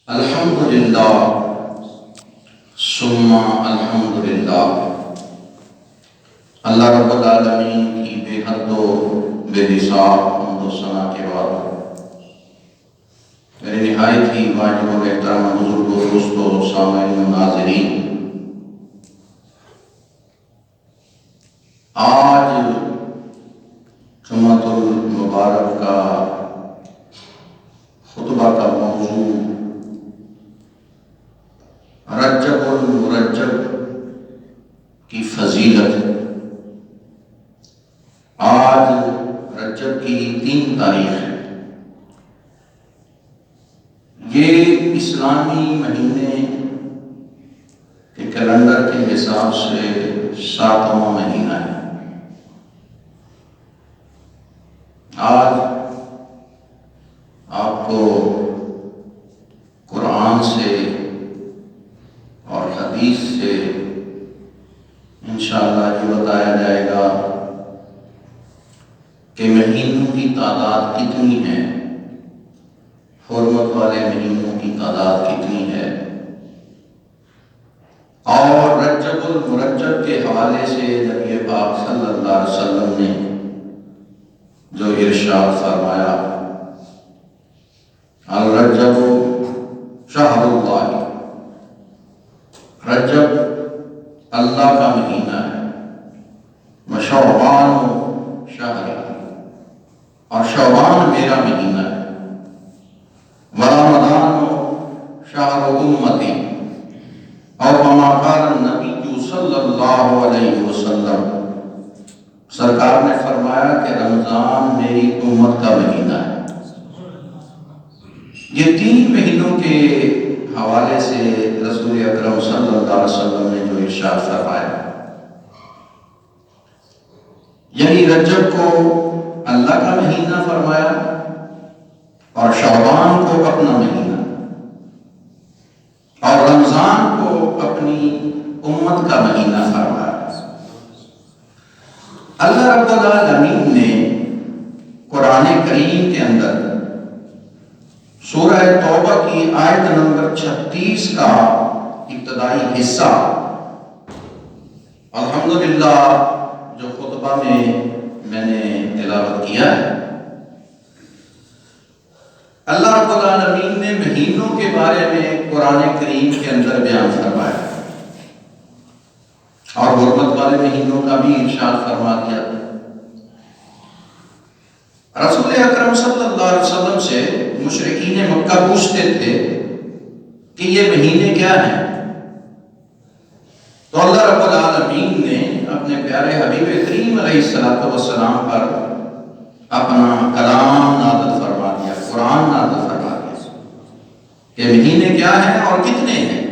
الحمدللہ ثم الحمدللہ۔ اللہ رب العالمین کی بے حد و بے حساب حمد و ثنا کے بعد میرے نہایت ہی واجب و احترام بزرگ و دوست و سامعین و ناظرین، آج جمعۃ المبارک کا خطبہ کا موضوع رجب المرجب کی فضیلت ہے۔ آج رجب کی 3 تاریخ ہے۔ یہ اسلامی مہینے کے کیلنڈر کے حساب سے 7واں مہینہ ہے۔ آج آپ کو قرآن سے اور حدیث سے انشاءاللہ یہ بتایا جائے گا کہ مہینوں کی تعداد کتنی ہے، حرمت والے مہینوں کی تعداد کتنی ہے، اور رجب المرجب کے حوالے سے نبی پاک صلی اللہ علیہ وسلم نے جو ارشاد فرمایا، الرجب شہر اللہ، رجب اللہ کا مہینہ ہے، وشعبان شہر، اور شعبان میرا مہینہ ہے، ورمضان شہر امتی، اور کما قال النبی صلی اللہ علیہ وسلم، سرکار نے فرمایا کہ رمضان میری امت کا مہینہ ہے۔ یہ 3 مہینوں کے حوالے سے رسول اکرم صلی اللہ علیہ وسلم نے جو ارشاد فرمایا، یعنی رجب کو اللہ کا مہینہ فرمایا اور شعبان کو اپنا مہینہ، اور رمضان کو اپنی امت کا مہینہ فرمایا۔ اللہ رب العالمین نے قرآن کریم کے اندر سورہ توبہ کی آیت نمبر 36 کا ابتدائی حصہ الحمدللہ جو خطبہ میں نے تلاوت کیا ہے، اللہ رب العالمین نے مہینوں کے بارے میں قرآن کریم کے اندر بیان فرمایا اور حرمت والے مہینوں کا بھی ارشاد فرما دیا۔ رسول اکرم صلی اللہ علیہ وسلم سے مشرکین مکہ پوچھتے تھے کہ یہ مہینے کیا ہیں، تو اللہ رب العالمین نے اپنے پیارے حبیب کریم علیہ السلام پر اپنا کلام نازل فرما دیا، قرآن نازل فرما دیا کہ مہینے کیا ہیں اور کتنے ہیں۔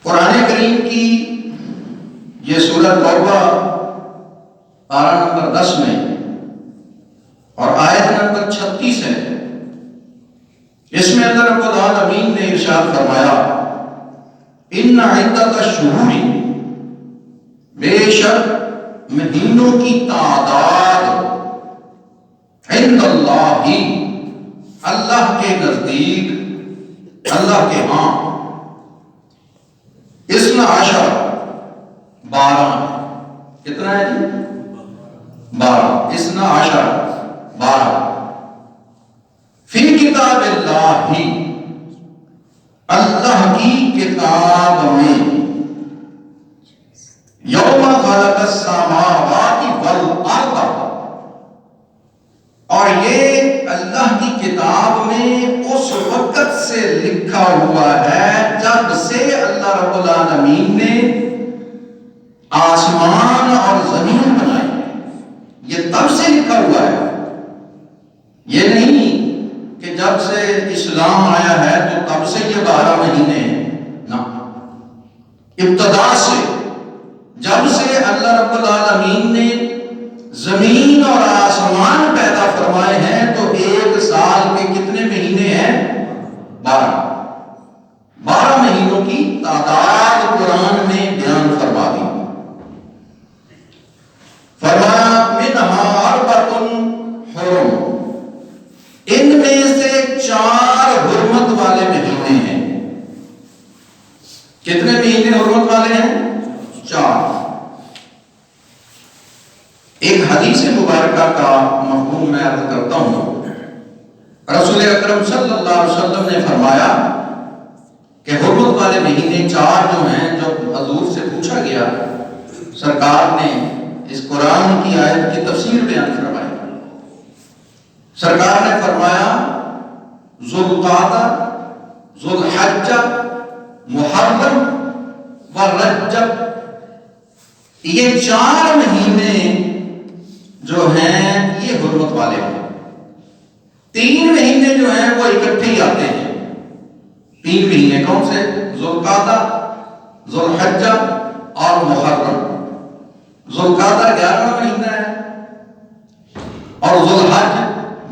قرآن کریم کی یہ سورہ توبہ پارہ نمبر 10 میں اور آیت نمبر 36 ہے، اس میں اللہ رب العالمین نے ارشاد فرمایا، ان عدت الشہور، بے شک مہینوں کی تعداد، عند اللہ، اللہ کے نزدیک، اللہ کے ہاں، 12 کتنا ہے جی؟ 12 فی کتاب اللہ، اللہ کی کتاب میں، یوم خلق السماوات والارض، اور یہ اللہ کی کتاب میں اس وقت سے لکھا ہوا ہے جب سے اللہ رب العالمین نے آسمان اور زمین بنائی، یہ تب سے لکھا ہوا ہے۔ یہ نہیں کہ جب سے اسلام آیا ہے تو تب سے یہ 12 مہینے ہیں، نہ، ابتدا سے، جب سے اللہ رب العالمین نے زمین اور آسمان پیدا فرمائے ہیں تو 1 سال کے کتنے مہینے ہیں؟ 12 مہینوں کی تعداد قرآن نے بیان فرما دی۔ فرمایا منہا اربعۃ حرم، ان میں سے 4 حرمت والے مہینے ہیں۔ کتنے مہینے حرمت والے ہیں؟ 4۔ ایک حدیث مبارکہ کا مفہوم میں عرض کرتا ہوں۔ رسول اکرم صلی اللہ علیہ وسلم نے فرمایا کہ حرمت والے مہینے 4 جو ہیں، جب حضور سے پوچھا گیا، سرکار نے اس قرآن کی آیت کی تفسیر بیان فرمائی۔ سرکار نے فرمایا ذوالقعدہ، ذوالحجہ، محرم و رجب، یہ 4 مہینے جو ہیں یہ حرمت والے ہیں۔ 3 مہینے جو ہیں وہ اکٹھے ہی آتے ہیں۔ 3 مہینے کون سے؟ ذوالقعدہ، ذوالحجہ اور محرم۔ ذوالقعدہ 11واں مہینہ ہے اور ذوالحج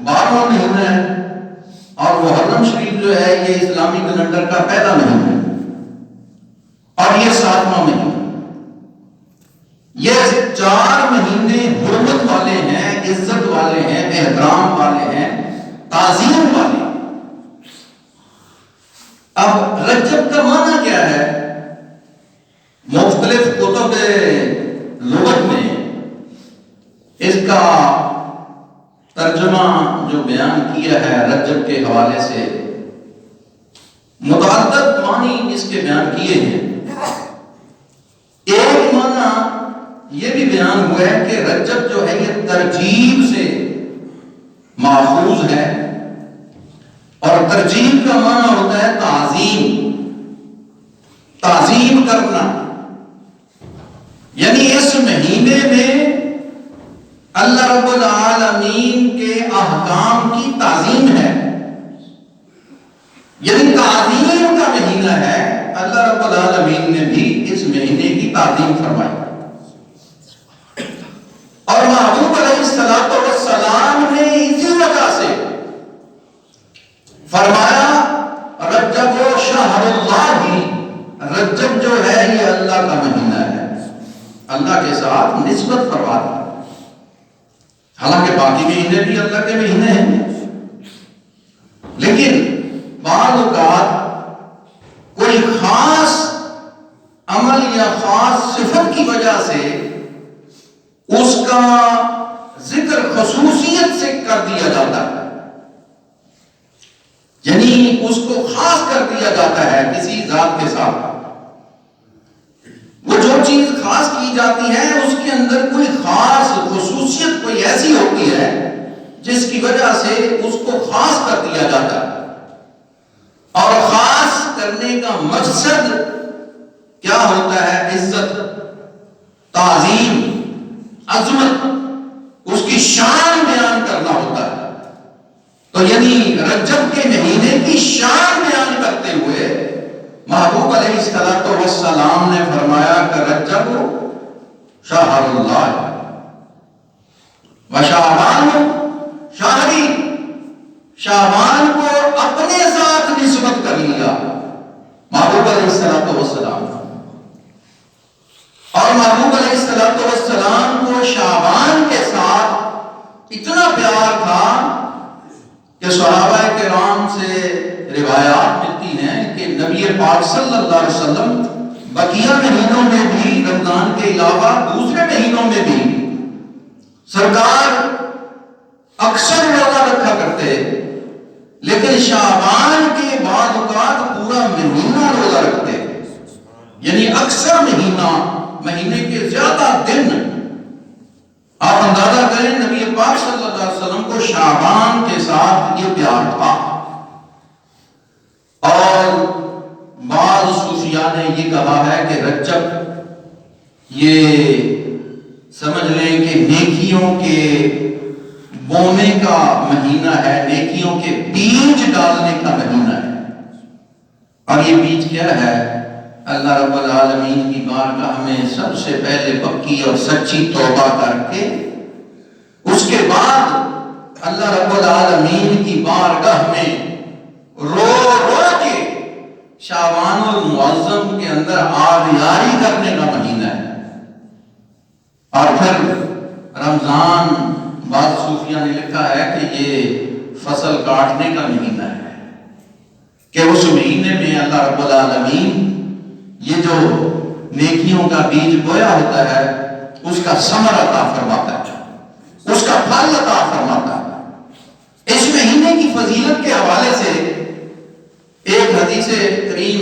12واں مہینہ ہے، اور محرم شریف جو ہے یہ اسلامی کیلنڈر کا پہلا مہینہ ہے، اور یہ 7واں مہینہ۔ یہ 4 مہینے حرمت والے ہیں، عزت والے ہیں، احترام والے ہیں، تعظیم والے۔ اب رجب کا معنی کیا ہے؟ مختلف کتب لغت میں اس کا ترجمہ جو بیان کیا ہے رجب کے حوالے سے، متعدد معنی اس کے بیان کیے ہیں۔ ایک معنی یہ بھی بیان ہوا ہے کہ رجب جو ہے یہ ترجیب سے ماخوذ ہے، اور ترجیب کا معنی ہوتا ہے تعظیم، تعظیم کرنا، یعنی اس مہینے میں اللہ رب العالمین کے احکام کی تعظیم ہے، یعنی تعظیم کا مہینہ ہے۔ اللہ رب العالمین نے بھی اس مہینے کی تعظیم فرمائی، اور محبوب علیہ السلام نے اسی وجہ سے فرمایا رجب شہر اللہ، رجب جو ہے یہ اللہ کا مہینہ ہے، اللہ کے ساتھ نسبت فرماتا ہے، حالانکہ باقی مہینے بھی اللہ کے مہینے ہیں، لیکن بعض اوقات کوئی خاص عمل یا خاص صفت کی وجہ سے اس کا ذکر خصوصیت سے کر دیا جاتا ہے، یعنی اس کو خاص کر دیا جاتا ہے کسی ذات کے ساتھ۔ وہ جو چیز خاص کی جاتی ہے اس کے اندر کوئی خاص خصوصیت کوئی ایسی ہوتی ہے جس کی وجہ سے اس کو خاص کر دیا جاتا ہے، اور خاص کرنے کا مقصد کیا ہوتا ہے؟ عزت، تعظیم، عظمت، اس کی شان بیان کرنا ہوتا ہے۔ تو یعنی رجب کے مہینے کی شان بیان کرتے ہوئے محبوب علیہ السلام نے فرمایا کہ رجب شہر اللہ و شعبان شہری، شعبان کو اپنے ساتھ نسبت کر لیا محبوب علیہ السلام، اور محبوب علیہ السلام کو شعبان کے ساتھ اتنا پیار تھا کہ صحابہ کرام سے روایات ملتی ہیں کہ نبی پاک صلی اللہ علیہ وسلم بقیہ مہینوں میں بھی، رمضان کے علاوہ دوسرے مہینوں میں بھی سرکار اکثر روزہ رکھا کرتے، لیکن شعبان کے بعد اوقات پورا مہینہ روزہ رکھتے، یعنی اکثر مہینے کے زیادہ دن۔ آپ اندازہ کریں نبی پاک صلی اللہ علیہ وسلم کو شعبان کے ساتھ یہ پیار تھا، اور بعض صوفیاء نے یہ کہا ہے کہ رجب یہ سمجھ لیں کہ نیکیوں کے بونے کا مہینہ ہے، نیکیوں کے بیج ڈالنے کا مہینہ ہے، اور یہ بیج کیا ہے؟ اللہ رب العالمین کی بارگاہ میں سب سے پہلے پکی اور سچی توبہ کر کے، اس کے بعد اللہ رب العالمین کی بارگاہ میں رو رو کے شعبان المعظم کے اندر آبیاری کرنے کا مہینہ ہے، اور پھر رمضان بعض صوفیاء نے لکھا ہے کہ یہ فصل کاٹنے کا مہینہ ہے، کہ اس مہینے میں اللہ رب العالمین یہ جو نیکیوں کا بیج بویا ہوتا ہے اس کا ثمر عطا فرماتا ہے، اس کا پھل عطا فرماتا ہے۔ اس مہینے کی فضیلت کے حوالے سے ایک حدیث کریم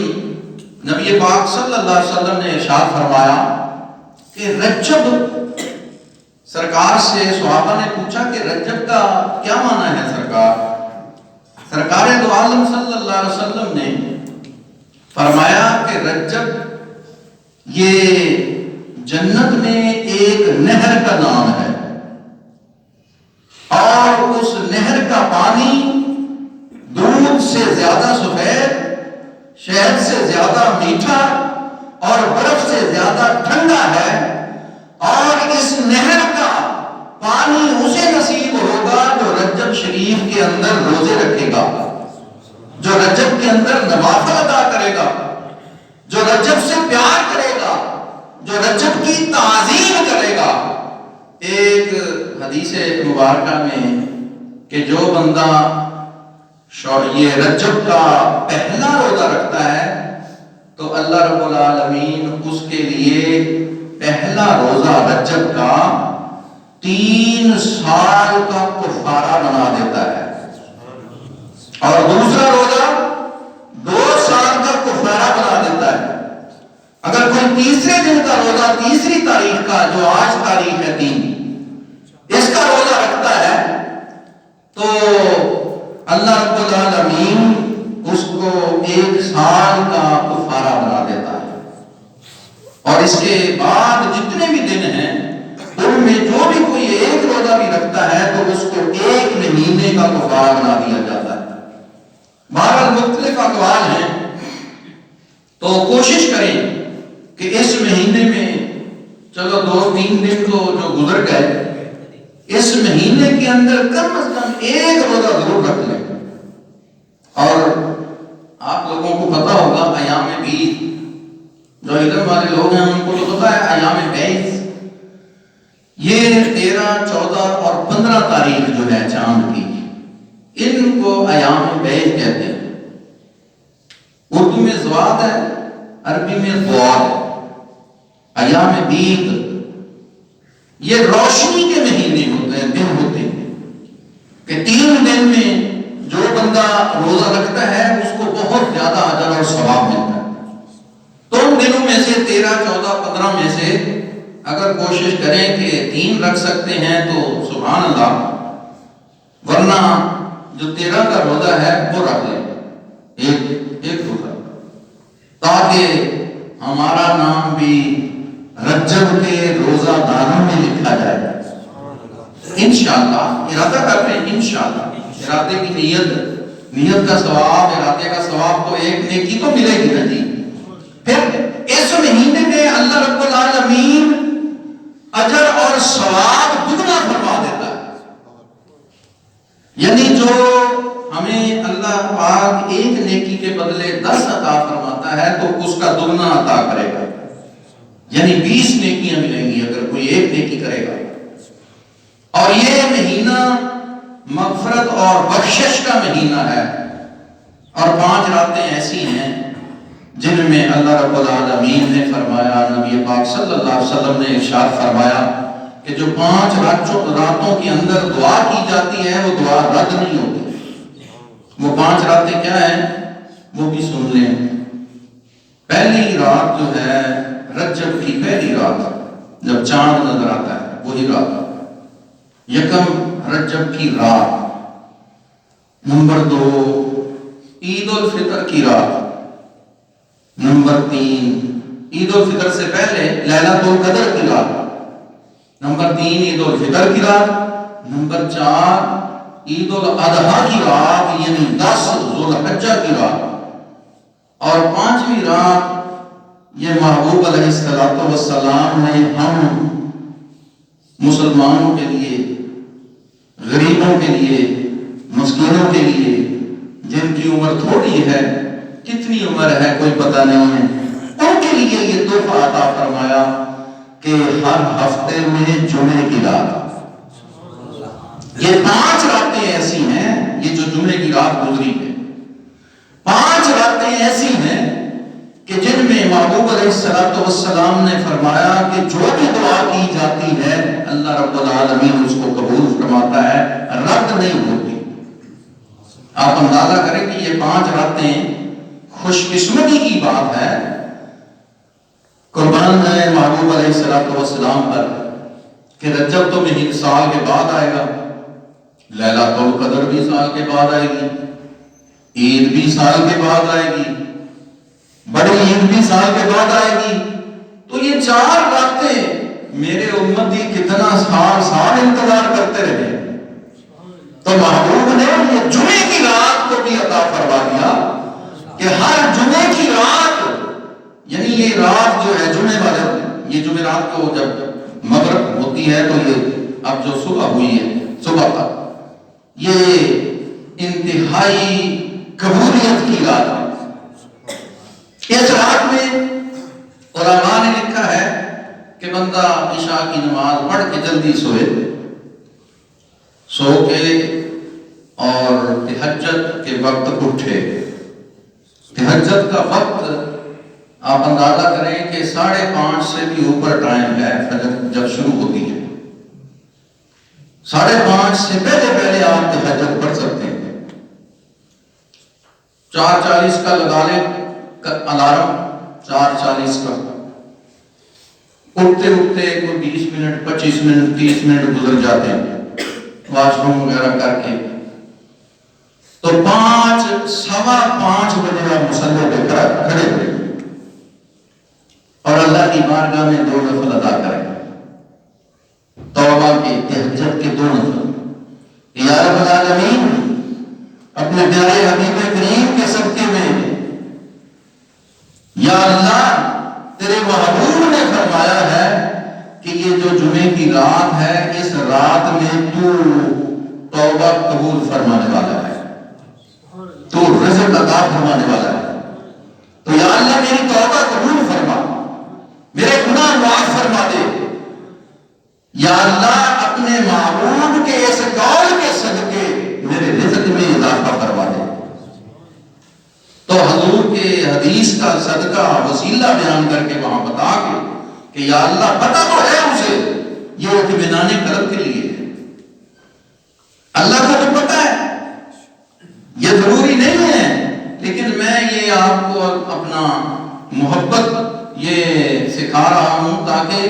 نبی پاک صلی اللہ علیہ وسلم نے ارشاد فرمایا کہ رجب، سرکار سے صحابہ نے پوچھا کہ رجب کا کیا معنی ہے سرکار دو عالم صلی اللہ علیہ وسلم نے فرمایا کہ رجب یہ جنت میں ایک نہر کا نام ہے، اور اس نہر کا پانی دودھ سے زیادہ سفید، شہد سے زیادہ میٹھا اور برف سے زیادہ ٹھنڈا ہے، اور اس نہر کا پانی اسے نصیب ہوگا جو رجب شریف کے اندر روزے رکھے گا، جو رجب کے اندر نوافل ادا کرے گا، جو رجب سے پیار کرے گا، جو رجب کی تعظیم کرے گا۔ ایک حدیث مبارکہ میں کہ جو بندہ یہ رجب کا پہلا روزہ رکھتا ہے تو اللہ رب العالمین اس کے لیے پہلا روزہ رجب کا 3 سال کا کفارہ بنا دیتا ہے، اور دوسرا روزہ 2 سال کا کفارہ بنا دیتا ہے۔ اگر کوئی تیسرے دن کا روزہ، تیسری تاریخ کا، جو آج تاریخ ہے 3، اس کا روزہ رکھتا ہے تو اللہ رب العالمین اس کو 1 سال کا کفارہ بنا دیتا ہے، اور اس کے بعد جتنے بھی دن ہیں ان میں جو بھی کوئی ایک روزہ بھی رکھتا ہے تو اس کو 1 مہینے کا کفارہ بنا دیا جاتا ہے۔ بہرحال مختلف اقوال ہیں، تو کوشش کریں کہ اس مہینے میں چلو 2-3 دن تو جو گزر گئے، اس مہینے کے اندر کم از کم 1 روزہ ضرور رکھ لیں۔ اور آپ لوگوں کو پتا ہوگا ایام بیض، جو علم والے لوگ ہیں ان کو تو پتا ہے ایام بیض یہ 13، 14 اور 15 تاریخ جو ہے چاند کی، ان کو ایام بیض کہتے ہیں۔ اردو میں زواد ہے، عربی میں ضواد ہے۔ ایام بیض یہ روشنی کے مہینے ہوتے ہیں، دن ہوتے ہیں کہ 3 دن میں جو بندہ روزہ رکھتا ہے اس کو بہت زیادہ اجر اور ثواب ملتا ہے۔ تو ان دنوں میں سے 13، 14، 15 میں سے اگر کوشش کریں کہ 3 رکھ سکتے ہیں تو سبحان اللہ، ورنہ جو 13 کا روزہ ہے وہ رکھ لیں، ایک روزہ، تاکہ ہمارا نام بھی رجب کے روزہ داروں میں لکھا جائے۔ انشاءاللہ ارادہ کرتے ہیں، انشاءاللہ ارادے کی نیت کا ثواب، ارادے کا ثواب تو ایک نیکی تو ملے گی نا جی۔ پھر اس مہینے میں اللہ رب العالمین اجر اور ثواب دگنا فرما دیتا ہے، یعنی جو ہمیں اللہ پاک ایک نیکی کے بدلے 10 عطا فرماتا ہے تو اس کا دگنا عطا کرے گا، یعنی 20 نیکیاں ملیں گی اگر کوئی ایک نیکی کرے گا۔ اور یہ مہینہ مغفرت اور بخشش کا مہینہ ہے، اور 5 راتیں ایسی ہیں جن میں اللہ رب العالمین نے فرمایا، نبی پاک صلی اللہ علیہ وسلم نے ارشاد فرمایا کہ جو 5 راتوں کے اندر دعا کی جاتی ہے وہ دعا رد نہیں ہوتی۔ وہ 5 راتیں کیا ہیں وہ بھی سن لیں۔ پہلی رات جو ہے رجب کی پہلی رات، جب چاند نظر آتا ہے وہی رات، یکم رجب کی رات۔ نمبر 2 عید الفطر کی رات۔ نمبر 3 عید الفطر سے پہلے لیلۃ القدر کی رات۔ نمبر 3 عید الفطر کی رات۔ نمبر 4 عید الاضحیٰ کی رات، یعنی 10 ذو الحجہ کی رات۔ اور 5ویں رات یہ محبوب علیہ السلام نے ہم مسلمانوں کے لیے، غریبوں کے لیے، مسکینوں کے لیے، جن کی عمر تھوڑی ہے، کتنی عمر ہے کوئی پتہ نہیں ہے، ان کے لیے یہ تحفہ عطا فرمایا کہ ہر ہفتے میں جمعے کی رات، یہ 5 راتیں ایسی ہیں، یہ جو جمعے کی رات گزری ہے، 5 راتیں ایسی ہیں کہ جن میں محبوب علیہ السلام نے فرمایا کہ جو بھی دعا کی جاتی ہے اللہ رب العالمین اس کو قبول فرماتا ہے، رد نہیں ہوتی۔ آپ اندازہ کریں کہ یہ 5 راتیں خوش قسمتی کی بات ہے، قربان ہے محبوب علیہ السلام پر کہ رجب تو مہینہ سال کے بعد آئے گا، لیلۃ القدر بھی سال کے بعد آئے گی، عید بھی سال کے بعد آئے گی، بڑی عید بھی سال کے بعد آئے گی، تو یہ 4 راتیں میرے امتی کتنا سال انتظار کرتے رہے۔ تو محبوب نے یہ جمعے کی رات کو بھی عطا فرما دیا کہ ہر جمعے کی رات، یعنی یہ رات جو ہے جمعے والے، یہ جمعرات کو جب مغرب ہوتی ہے تو یہ اب جو صبح ہوئی ہے صبح تک، یہ انتہائی قبولیت کی رات ہے۔ اس رات میں علماء نے لکھا ہے کہ بندہ عشاء کی نماز پڑھ کے جلدی سو کے اور تہجد کے وقت اٹھے۔ تہجد کا وقت آپ اندازہ کریں کہ 5:30 سے بھی اوپر ٹائم ہے فجر جب شروع ہوتی ہے۔ 5:30 سے پہلے آپ تہجد پڑھ سکتے ہیں۔ 4:40 کا لگا لیں الارم، 4:40 کا، اٹھتے کوئی 20 منٹ 25 منٹ 30 منٹ گزر جاتے ہیں واش روم وغیرہ کر کے، تو 5 سوا 5 بجے آپ مصلی پہ کھڑے ہوئے اور اللہ کی بارگاہ میں 2 نفل ادا کریں، توبہ کے تہجد کے 2 نفل۔ یا رب العالمین، اپنے پیارے حبیب کریم کے صدقے میں، یا اللہ تیرے محبوب نے فرمایا ہے کہ یہ جو جمعے کی رات ہے اس رات میں تو توبہ قبول فرمانے والا ہے، تو رزق عطا فرمانے والا ہے، تو یا اللہ میری توبہ قبول فرما، میرے گناہ معاف فرما دے۔ یا اللہ اپنے محبوب کے اس قول کے صدقے میرے رزق میں اضافہ فرما دے۔ تو حضور کے حدیث کا صدقہ وسیلہ بیان کر کے وہاں بتا کے کہ یا اللہ پتہ تو ہے اسے یہ اطمینان قلب کے لیے ہے، اللہ کو تو پتہ ہے، یہ ضروری نہیں ہے، لیکن میں یہ آپ کو اپنا محبت یہ سکھا رہا ہوں تاکہ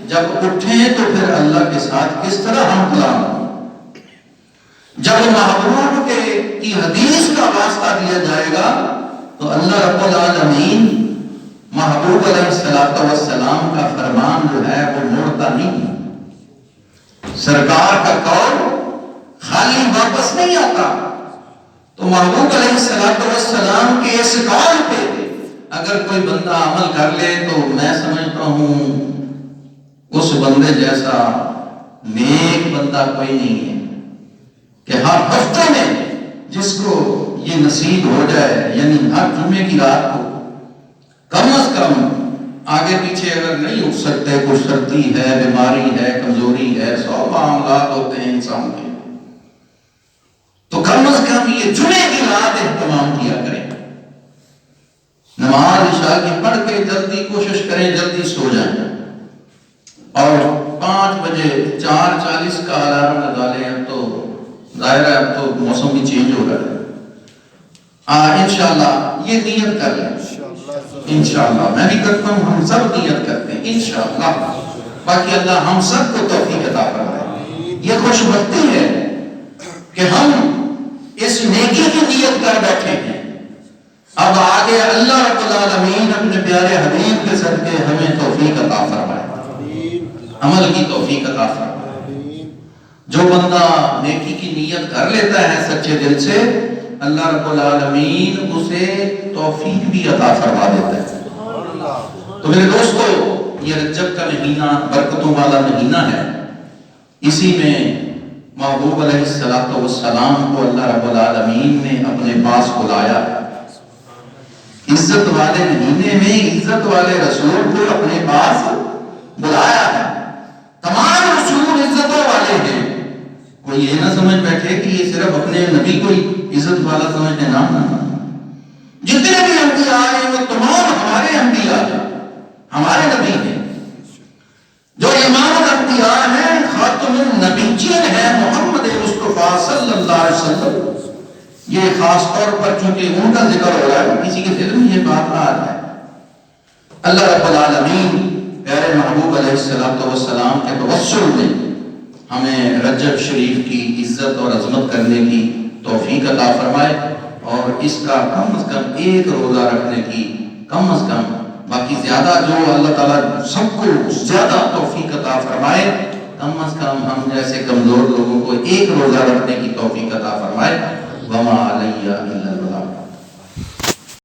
جب اٹھیں تو پھر اللہ کے ساتھ کس طرح ہم کلام ہوں۔ جب محبوب کی حدیث کا واسطہ دیا جائے گا تو اللہ رب العالمین محبوب علیہ السلام کا فرمان جو ہے وہ موڑتا نہیں، سرکار کا قول خالی واپس نہیں آتا۔ تو محبوب علیہ السلام کے اس قول پہ اگر کوئی بندہ عمل کر لے تو میں سمجھتا ہوں اس بندے جیسا نیک بندہ کوئی نہیں ہے کہ ہر ہفتے میں جس کو یہ نصیب ہو جائے، یعنی ہر جمعے کی رات کو کم از کم، آگے پیچھے اگر نہیں اٹھ سکتے، کچھ سردی ہے، بیماری ہے، کمزوری ہے، 100 معاملات ہوتے ہیں انسان کے، تو کم از کم یہ جمعے کی رات اہتمام کیا کریں، نماز عشاء کی پڑھ کے جلدی کوشش کریں جلدی سو جائیں، اور 5 بجے 4:40 کا الارم لگا لیں۔ اب تو ظاہر ہے اب تو موسم بھی چینج ہو رہا ہے، انشاءاللہ یہ نیت کر لیں، انشاءاللہ میں بھی کرتا ہوں، ہم سب نیت کرتے ہیں انشاءاللہ، باقی اللہ ہم سب کو توفیق عطا فرمائے۔ یہ خوش بختی ہے کہ ہم اس نیکی کی نیت کر بیٹھے ہیں، اب آگے اللہ رب العالمین اپنے پیارے حبیب کے صدقے ہمیں توفیق عطا فرمائے، عمل کی توفیق عطا فرمائے۔ جو بندہ نیکی کی نیت کر لیتا ہے سچے دل سے، اللہ رب العالمین اسے توفیق بھی عطا فرما دیتا ہے۔ تو میرے دوستو، یہ رجب کا مہینہ برکتوں والا مہینہ ہے، اسی میں محبوب علیہ السلام کو اللہ رب العالمین نے اپنے پاس بلایا، عزت والے مہینے میں عزت والے رسول کو اپنے پاس بلایا ہے۔ تمام رسول عزتوں والے ہیں، کوئی یہ نہ سمجھ بیٹھے کہ یہ صرف اپنے نبی کو عزت والا سمجھتے، نام نہ، جتنے بھی صلی اللہ علیہ وسلم، یہ خاص طور پر چونکہ ان کا ذکر ہو رہا ہے، کسی کے دل میں یہ بات آ جائے، اللہ رب العالمین پیارے محبوب علیہ السلام کے توسل میں ہمیں رجب شریف کی عزت اور عظمت کرنے کی توفیق عطا فرمائے، اور اس کا کم از کم ایک روزہ رکھنے کی کم از کم، باقی زیادہ جو اللہ تعالیٰ سب کو زیادہ توفیق عطا فرمائے، کم از کم ہم جیسے کمزور لوگوں کو ایک روزہ رکھنے کی توفیق عطا فرمائے۔ وما علیہ الا